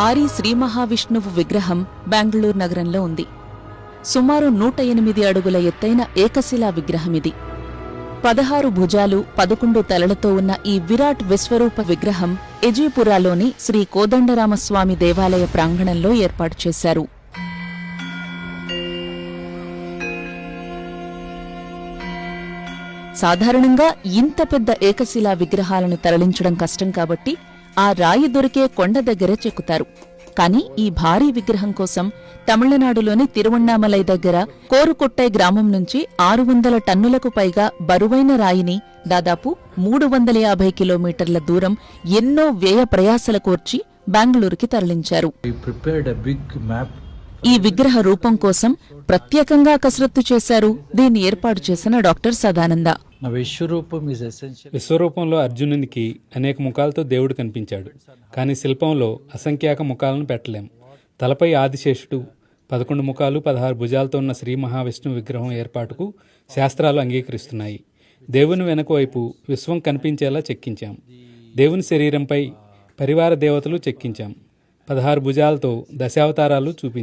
భారీ శ్రీ మహావిష్ణువు విగ్రహం బెంగళూరు నగరంలో ఉంది. సుమారు 108 అడుగుల ఎత్తైన ఏకశిలా విగ్రహమిది. 16 భుజాలు 11 తలలతో ఉన్న ఈ విరాట్ విశ్వరూప విగ్రహం ఎజీపురాలోని శ్రీ కోదండరామస్వామి దేవాలయ ప్రాంగణంలో ఏర్పాటు చేశారు. సాధారణంగా ఇంత పెద్ద ఏకశిలా విగ్రహాలను తరలించడం కష్టం కాబట్టి ఆ రాయి దొరికే కొండ దగ్గరే చెక్కుతారు. కాని ఈ భారీ విగ్రహం కోసం తమిళనాడులోని తిరువణ్ణామలై దగ్గర కోరుకొట్టై గ్రామం నుంచి 600 టన్నులకు పైగా బరువైన రాయిని దాదాపు 350 కిలోమీటర్ల దూరం ఎన్నో వ్యయ ప్రయాసల కోర్చి బెంగళూరుకి తరలించారు. ఈ విగ్రహ రూపం కోసం ప్రత్యేకంగా కసరత్తు చేశారు దీన్ని ఏర్పాటు చేసిన డాక్టర్ సదానంద. విశ్వరూపంలో అర్జునునికి అనేక ముఖాలతో దేవుడు కనిపించాడు. కానీ శిల్పంలో అసంఖ్యాక ముఖాలను పెట్టలేం. తలపై ఆదిశేషుడు, 11 ముఖాలు 16 భుజాలతో ఉన్న శ్రీ మహావిష్ణువు విగ్రహం ఏర్పాటుకు శాస్త్రాలు అంగీకరిస్తున్నాయి. దేవుని వెనుక వైపు విశ్వం కనిపించేలా చెక్కించాం. దేవుని శరీరంపై పరివార దేవతలు చెక్కించాం. 16 భుజాలతో దశావతారాలు చూపించాం.